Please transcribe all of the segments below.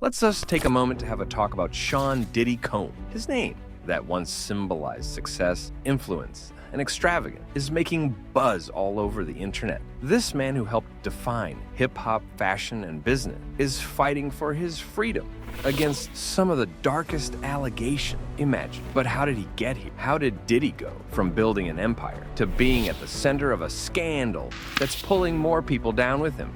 Let's just take a moment to have a talk about Sean Diddy Combs. His name, that once symbolized success, influence, and extravagance, is making buzz all over the internet. This man who helped define hip-hop, fashion, and business is fighting for his freedom against some of the darkest allegations. Imagine. But how did he get here? How did Diddy go from building an empire to being at the center of a scandal that's pulling more people down with him?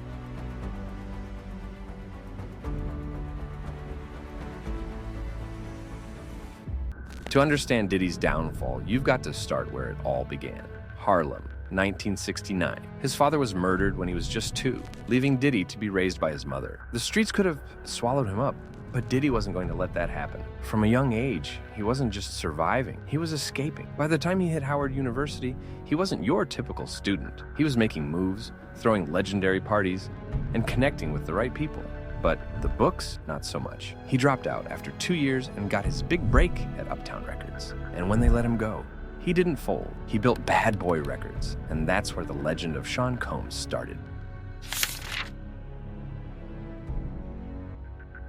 To understand Diddy's downfall, you've got to start where it all began. Harlem, 1969. His father was murdered when he was just 2, leaving Diddy to be raised by his mother. The streets could have swallowed him up, but Diddy wasn't going to let that happen. From a young age, he wasn't just surviving, he was escaping. By the time he hit Howard University, he wasn't your typical student. He was making moves, throwing legendary parties, and connecting with the right people. But the books, not so much. He dropped out after 2 years and got his big break at Uptown Records. And when they let him go, he didn't fold. He built Bad Boy Records, and that's where the legend of Sean Combs started.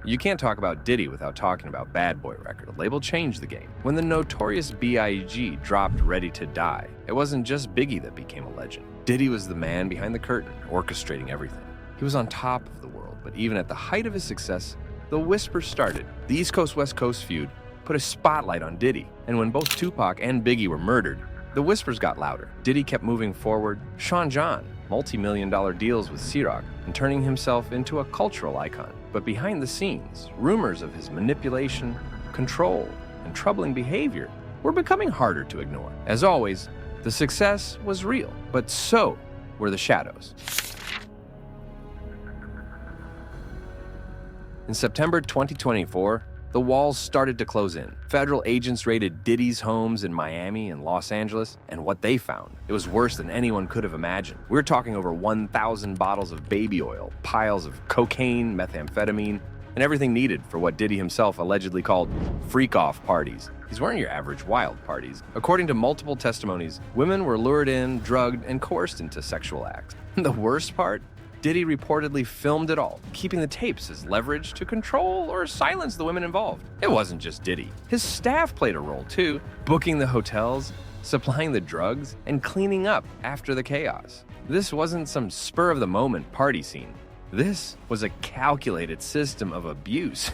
You can't talk about Diddy without talking about Bad Boy Records. The label changed the game. When the notorious B.I.G. dropped Ready to Die, it wasn't just Biggie that became a legend. Diddy was the man behind the curtain, orchestrating everything. He was on top of the world, but even at the height of his success, the whispers started. The East Coast-West Coast feud put a spotlight on Diddy, and when both Tupac and Biggie were murdered, the whispers got louder. Diddy kept moving forward. Sean John, multi-million-dollar deals with C-Rock, and turning himself into a cultural icon. But behind the scenes, rumors of his manipulation, control, and troubling behavior were becoming harder to ignore. As always, the success was real, but so were the shadows. In September 2024, the walls started to close in. Federal agents raided Diddy's homes in Miami and Los Angeles, and what they found, it was worse than anyone could have imagined. We're talking over 1,000 bottles of baby oil, piles of cocaine, methamphetamine, and everything needed for what Diddy himself allegedly called freak-off parties. These weren't your average wild parties. According to multiple testimonies, women were lured in, drugged, and coerced into sexual acts. The worst part? Diddy reportedly filmed it all, keeping the tapes as leverage to control or silence the women involved. It wasn't just Diddy. His staff played a role too, booking the hotels, supplying the drugs, and cleaning up after the chaos. This wasn't some spur-of-the-moment party scene. This was a calculated system of abuse.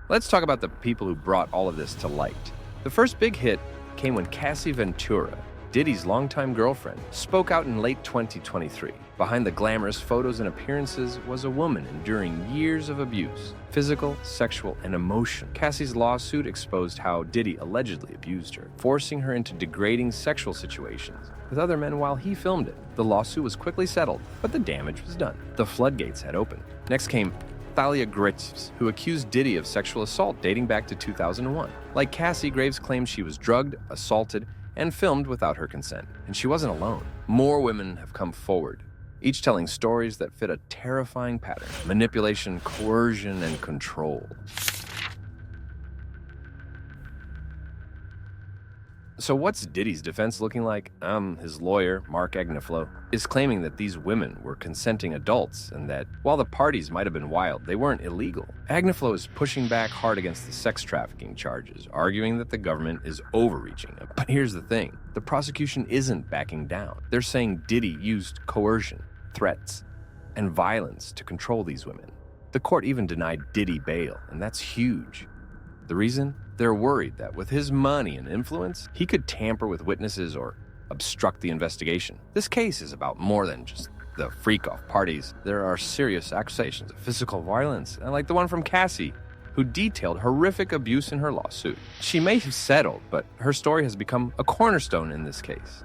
Let's talk about the people who brought all of this to light. The first big hit came when Cassie Ventura, Diddy's longtime girlfriend, spoke out in late 2023. Behind the glamorous photos and appearances was a woman enduring years of abuse, physical, sexual, and emotional. Cassie's lawsuit exposed how Diddy allegedly abused her, forcing her into degrading sexual situations with other men while he filmed it. The lawsuit was quickly settled, but the damage was done. The floodgates had opened. Next came Thalia Graves, who accused Diddy of sexual assault dating back to 2001. Like Cassie, Graves claimed she was drugged, assaulted, and filmed without her consent. And she wasn't alone. More women have come forward, each telling stories that fit a terrifying pattern: manipulation, coercion, and control. So what's Diddy's defense looking like? His lawyer, Mark Agnifilo, is claiming that these women were consenting adults and that while the parties might have been wild, they weren't illegal. Agnifilo is pushing back hard against the sex trafficking charges, arguing that the government is overreaching. But here's the thing, the prosecution isn't backing down. They're saying Diddy used coercion, threats, and violence to control these women. The court even denied Diddy bail, and that's huge. The reason? They're worried that with his money and influence, he could tamper with witnesses or obstruct the investigation. This case is about more than just the freak-off parties. There are serious accusations of physical violence, like the one from Cassie, who detailed horrific abuse in her lawsuit. She may have settled, but her story has become a cornerstone in this case.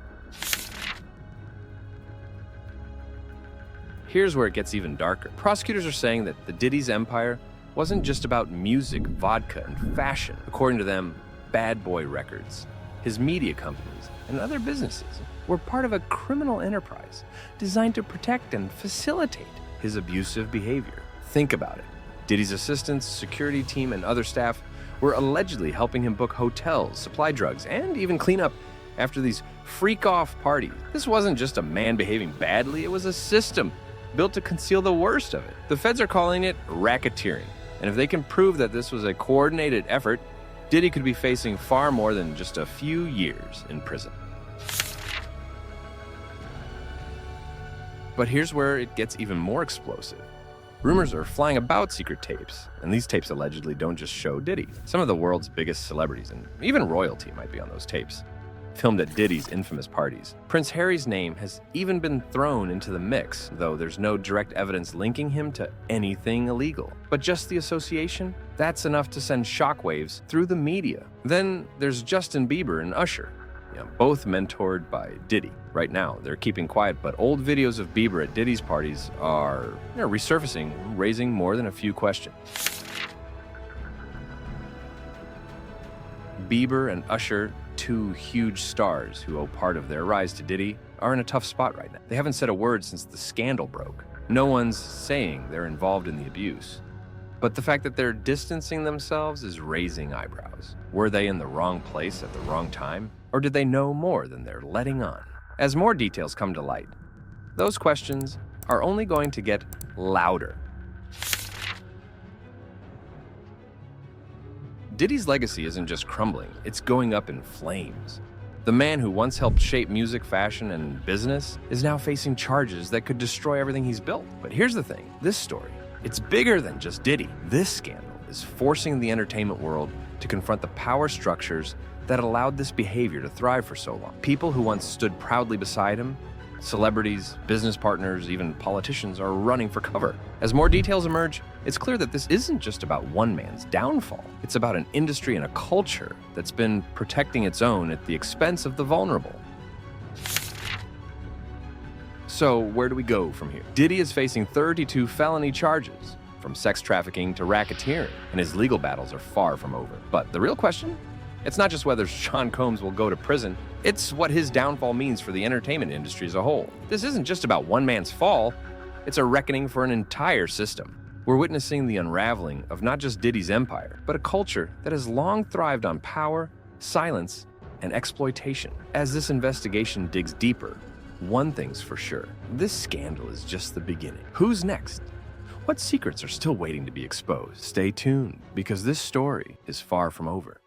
Here's where it gets even darker. Prosecutors are saying that the Diddy's empire wasn't just about music, vodka, and fashion. According to them, Bad Boy Records, his media companies, and other businesses were part of a criminal enterprise designed to protect and facilitate his abusive behavior. Think about it. Diddy's assistants, security team, and other staff were allegedly helping him book hotels, supply drugs, and even clean up after these freak-off parties. This wasn't just a man behaving badly, it was a system built to conceal the worst of it. The feds are calling it racketeering, and if they can prove that this was a coordinated effort, Diddy could be facing far more than just a few years in prison. But here's where it gets even more explosive. Rumors are flying about secret tapes, and these tapes allegedly don't just show Diddy. Some of the world's biggest celebrities, and even royalty, might be on those tapes, filmed at Diddy's infamous parties. Prince Harry's name has even been thrown into the mix, though there's no direct evidence linking him to anything illegal. But just the association? That's enough to send shockwaves through the media. Then there's Justin Bieber and Usher, both mentored by Diddy. Right now, they're keeping quiet, but old videos of Bieber at Diddy's parties are resurfacing, raising more than a few questions. Bieber and Usher, two huge stars who owe part of their rise to Diddy, are in a tough spot right now. They haven't said a word since the scandal broke. No one's saying they're involved in the abuse. But the fact that they're distancing themselves is raising eyebrows. Were they in the wrong place at the wrong time? Or did they know more than they're letting on? As more details come to light, those questions are only going to get louder. Diddy's legacy isn't just crumbling, it's going up in flames. The man who once helped shape music, fashion, and business is now facing charges that could destroy everything he's built. But here's the thing, this story, it's bigger than just Diddy. This scandal is forcing the entertainment world to confront the power structures that allowed this behavior to thrive for so long. People who once stood proudly beside him, celebrities, business partners, even politicians are running for cover. As more details emerge, it's clear that this isn't just about one man's downfall. It's about an industry and a culture that's been protecting its own at the expense of the vulnerable. So where do we go from here? Diddy is facing 32 felony charges, from sex trafficking to racketeering, and his legal battles are far from over. But the real question? It's not just whether Sean Combs will go to prison, it's what his downfall means for the entertainment industry as a whole. This isn't just about one man's fall, it's a reckoning for an entire system. We're witnessing the unraveling of not just Diddy's empire, but a culture that has long thrived on power, silence, and exploitation. As this investigation digs deeper, one thing's for sure, this scandal is just the beginning. Who's next? What secrets are still waiting to be exposed? Stay tuned, because this story is far from over.